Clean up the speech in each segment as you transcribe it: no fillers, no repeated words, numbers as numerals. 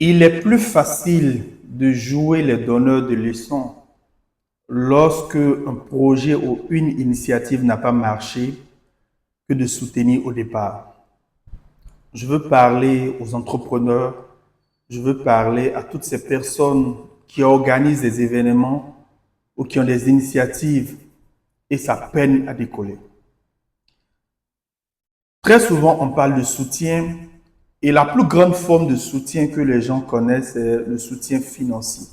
Il est plus facile de jouer les donneurs de leçons lorsque un projet ou une initiative n'a pas marché que de soutenir au départ. Je veux parler aux entrepreneurs, je veux parler à toutes ces personnes qui organisent des événements ou qui ont des initiatives et ça peine à décoller. Très souvent, on parle de soutien et la plus grande forme de soutien que les gens connaissent, c'est le soutien financier.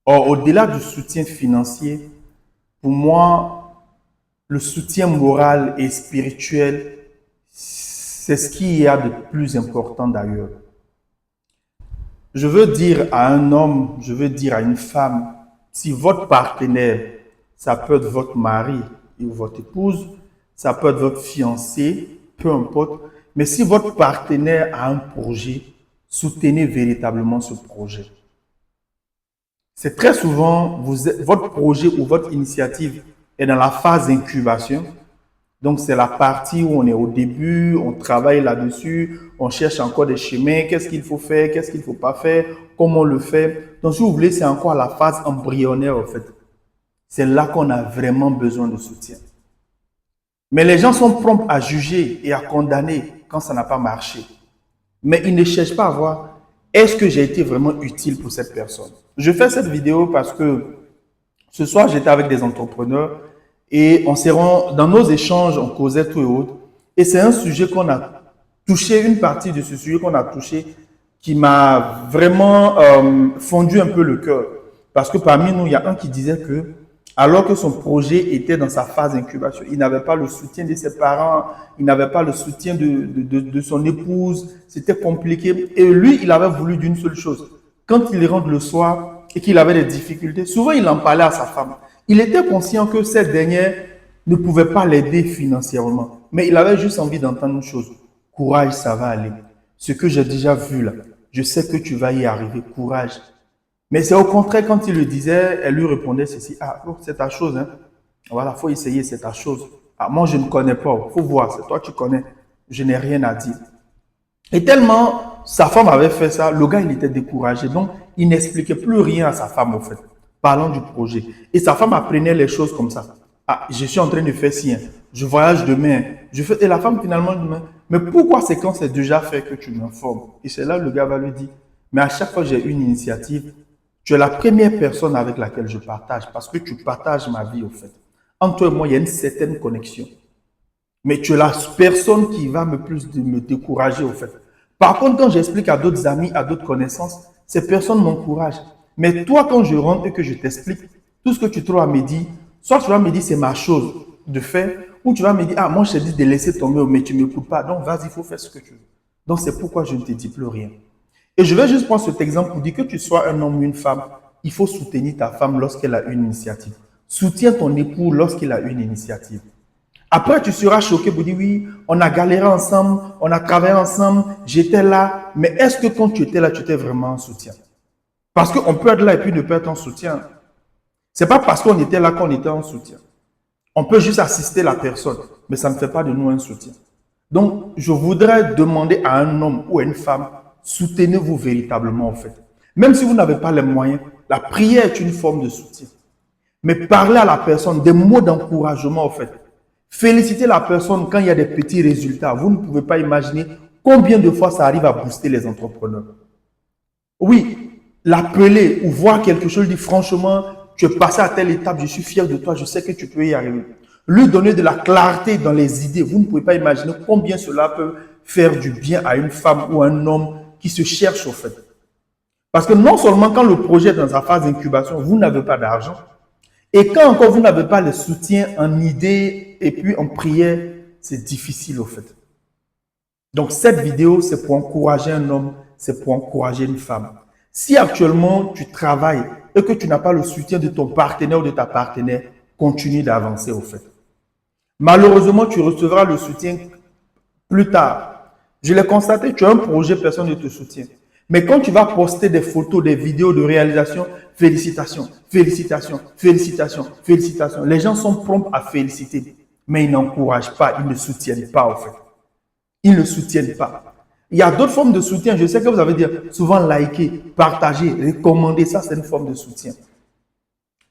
Or, au-delà du soutien financier, pour moi, le soutien moral et spirituel, c'est ce qu'il y a de plus important d'ailleurs. Je veux dire à un homme, je veux dire à une femme, si votre partenaire, ça peut être votre mari ou votre épouse, ça peut être votre fiancé, peu importe, mais si votre partenaire a un projet, soutenez véritablement ce projet. C'est très souvent, votre projet ou votre initiative est dans la phase d'incubation. Donc, c'est la partie où on est au début, on travaille là-dessus, on cherche encore des chemins, qu'est-ce qu'il faut faire, qu'est-ce qu'il ne faut pas faire, comment on le fait. Donc, si vous voulez, c'est encore la phase embryonnaire, en fait. C'est là qu'on a vraiment besoin de soutien. Mais les gens sont prompts à juger et à condamner quand ça n'a pas marché. Mais ils ne cherchent pas à voir, est-ce que j'ai été vraiment utile pour cette personne? Je fais cette vidéo parce que ce soir, j'étais avec des entrepreneurs et dans nos échanges, on causait tout et autres. Et c'est un sujet qu'on a touché, une partie de ce sujet qu'on a touché qui m'a vraiment fondu un peu le cœur. Parce que parmi nous, il y a un qui disait que, alors que son projet était dans sa phase d'incubation, il n'avait pas le soutien de ses parents, il n'avait pas le soutien de son épouse, c'était compliqué. Et lui, il avait voulu d'une seule chose. Quand il rentre le soir et qu'il avait des difficultés, souvent il en parlait à sa femme. Il était conscient que cette dernière ne pouvait pas l'aider financièrement. Mais il avait juste envie d'entendre une chose. Courage, ça va aller. Ce que j'ai déjà vu là, je sais que tu vas y arriver. Courage. Mais c'est au contraire, quand il le disait, elle lui répondait ceci. Ah, oh, c'est ta chose. Hein. Voilà, il faut essayer, c'est ta chose. Ah, moi, je ne connais pas. Il faut voir, c'est toi qui connais. Je n'ai rien à dire. Et tellement sa femme avait fait ça, le gars, il était découragé. Donc, il n'expliquait plus rien à sa femme, au fait. Parlant du projet. Et sa femme apprenait les choses comme ça. Ah, je suis en train de faire ci. Hein. Je voyage demain. Et la femme, finalement, demain. Mais pourquoi c'est quand c'est déjà fait que tu m'informes? Et c'est là le gars va lui dire, mais à chaque fois que j'ai une initiative, tu es la première personne avec laquelle je partage parce que tu partages ma vie, au fait. Entre toi et moi, il y a une certaine connexion. Mais tu es la personne qui va me décourager, au fait. Par contre, quand j'explique à d'autres amis, à d'autres connaissances, ces personnes m'encouragent. Mais toi, quand je rentre et que je t'explique, tout ce que tu trouves à me dire, soit tu vas me dire c'est ma chose de faire, ou tu vas me dire, ah, moi je t'ai dit de laisser tomber, mais tu ne m'écoutes pas. Donc, vas-y, il faut faire ce que tu veux. Donc, c'est pourquoi je ne te dis plus rien. Et je vais juste prendre cet exemple pour dire que tu sois un homme ou une femme, il faut soutenir ta femme lorsqu'elle a une initiative. Soutiens ton époux lorsqu'il a une initiative. Après, tu seras choqué pour dire oui, on a galéré ensemble, on a travaillé ensemble, j'étais là. Mais est-ce que quand tu étais là, tu étais vraiment en soutien? Parce qu'on peut être là et puis ne pas être en soutien. Ce n'est pas parce qu'on était là qu'on était en soutien. On peut juste assister la personne, mais ça ne fait pas de nous un soutien. Donc, je voudrais demander à un homme ou à une femme, soutenez-vous véritablement en fait. Même si vous n'avez pas les moyens, la prière est une forme de soutien. Mais parlez à la personne des mots d'encouragement en fait. Félicitez la personne quand il y a des petits résultats. Vous ne pouvez pas imaginer combien de fois ça arrive à booster les entrepreneurs. Oui, l'appeler ou voir quelque chose, dire franchement, tu es passé à telle étape, je suis fier de toi, je sais que tu peux y arriver. Lui donner de la clarté dans les idées. Vous ne pouvez pas imaginer combien cela peut faire du bien à une femme ou à un homme qui se cherche au fait. Parce que non seulement quand le projet est dans sa phase d'incubation, vous n'avez pas d'argent. Et quand encore vous n'avez pas le soutien en idées et puis en prière, c'est difficile au fait. Donc cette vidéo, c'est pour encourager un homme, c'est pour encourager une femme. Si actuellement tu travailles et que tu n'as pas le soutien de ton partenaire ou de ta partenaire, continue d'avancer au fait. Malheureusement, tu recevras le soutien plus tard. Je l'ai constaté, tu as un projet, personne ne te soutient. Mais quand tu vas poster des photos, des vidéos de réalisation, félicitations, félicitations, félicitations, félicitations. Les gens sont prompts à féliciter, mais ils n'encouragent pas, ils ne soutiennent pas en fait. Ils ne soutiennent pas. Il y a d'autres formes de soutien. Je sais que vous avez dit souvent liker, partager, recommander. Ça, c'est une forme de soutien.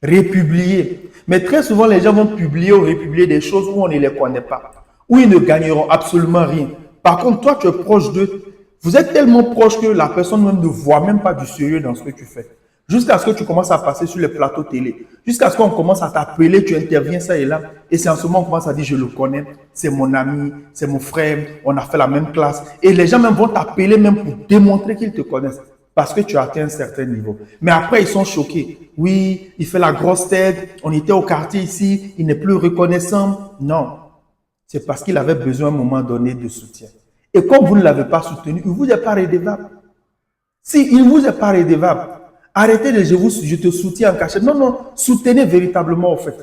Républier. Mais très souvent, les gens vont publier ou républier des choses où on ne les connaît pas, où ils ne gagneront absolument rien. Par contre, toi, tu es proche d'eux. Vous êtes tellement proche que la personne même ne voit même pas du sérieux dans ce que tu fais. Jusqu'à ce que tu commences à passer sur les plateaux télé. Jusqu'à ce qu'on commence à t'appeler, tu interviens ça et là. Et c'est en ce moment qu'on commence à dire, je le connais, c'est mon ami, c'est mon frère, on a fait la même classe. Et les gens même vont t'appeler même pour démontrer qu'ils te connaissent. Parce que tu as atteint un certain niveau. Mais après, ils sont choqués. Oui, il fait la grosse tête, on était au quartier ici, il n'est plus reconnaissant. Non, c'est parce qu'il avait besoin à un moment donné de soutien. Et comme vous ne l'avez pas soutenu, il ne vous est pas redevable. Si il ne vous est pas redevable, arrêtez de je te soutiens en cachette. Non, non, soutenez véritablement au fait.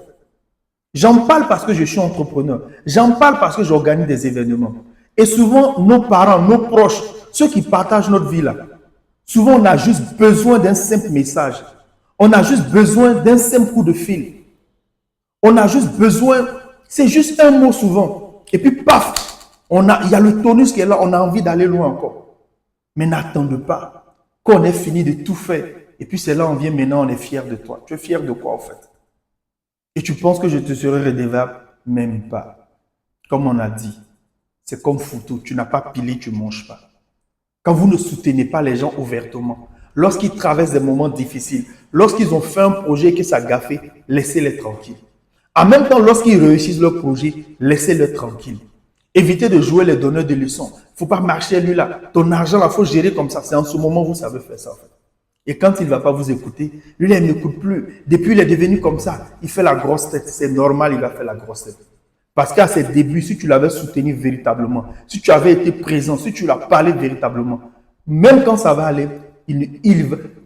J'en parle parce que je suis entrepreneur. J'en parle parce que j'organise des événements. Et souvent, nos parents, nos proches, ceux qui partagent notre vie là, souvent on a juste besoin d'un simple message. On a juste besoin d'un simple coup de fil. On a juste besoin, c'est juste un mot souvent. Et puis paf, il y a le tonus qui est là, on a envie d'aller loin encore. Mais n'attendez pas qu'on ait fini de tout faire. Et puis c'est là on vient maintenant, on est fier de toi. Tu es fier de quoi en fait? Et tu penses que je te serai redevable? Même pas. Comme on a dit, c'est comme photo, tu n'as pas pilé, tu ne manges pas. Quand vous ne soutenez pas les gens ouvertement, lorsqu'ils traversent des moments difficiles, lorsqu'ils ont fait un projet et que ça a gaffé, laissez-les tranquilles. En même temps, lorsqu'ils réussissent leur projet, laissez-les tranquilles. Évitez de jouer les donneurs de leçons. Il ne faut pas marcher lui là. Ton argent, il faut gérer comme ça. C'est en ce moment que vous savez faire ça en fait. Et quand il ne va pas vous écouter, lui là, il n'écoute plus. Depuis, il est devenu comme ça. Il fait la grosse tête. C'est normal, il va faire la grosse tête. Parce qu'à ses débuts, si tu l'avais soutenu véritablement, si tu avais été présent, si tu l'as parlé véritablement, même quand ça va aller,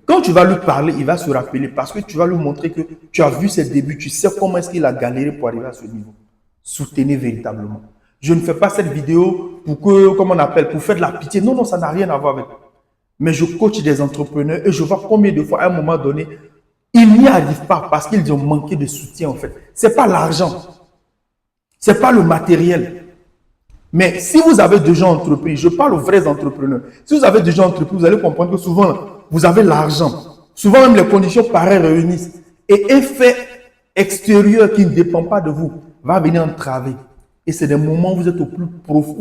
quand tu vas lui parler, il va se rappeler parce que tu vas lui montrer que tu as vu ses débuts, tu sais comment est-ce qu'il a galéré pour arriver à ce niveau. Soutenez véritablement. Je ne fais pas cette vidéo pour que, comme on appelle, pour faire de la pitié. Non, non, ça n'a rien à voir avec. Mais je coach des entrepreneurs et je vois combien de fois, à un moment donné, ils n'y arrivent pas parce qu'ils ont manqué de soutien en fait. Ce n'est pas l'argent. Ce n'est pas le matériel. Mais si vous avez déjà entrepris, je parle aux vrais entrepreneurs. Si vous avez déjà entrepris, vous allez comprendre que souvent, vous avez l'argent. Souvent, même les conditions pareilles réunissent. Et effet extérieur qui ne dépend pas de vous va venir entraver. Et c'est des moments où vous êtes au plus profond.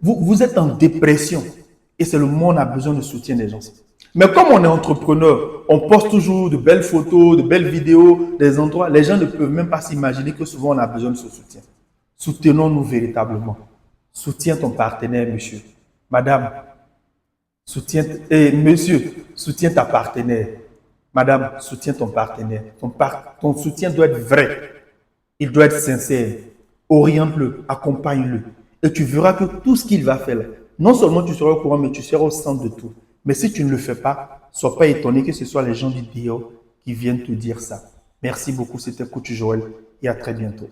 Vous êtes en dépression. Et c'est le moment où on a besoin de soutien des gens. Mais comme on est entrepreneur, on poste toujours de belles photos, de belles vidéos, des endroits. Les gens ne peuvent même pas s'imaginer que souvent on a besoin de ce soutien. Soutenons-nous véritablement. Soutiens ton partenaire, monsieur. Madame, monsieur, soutiens ta partenaire. Madame, soutiens ton partenaire. Ton soutien doit être vrai. Il doit être sincère. Oriente-le, accompagne-le. Et tu verras que tout ce qu'il va faire, non seulement tu seras au courant, mais tu seras au centre de tout. Mais si tu ne le fais pas, sois pas étonné que ce soit les gens du dehors qui viennent te dire ça. Merci beaucoup, c'était Coach Joël et à très bientôt.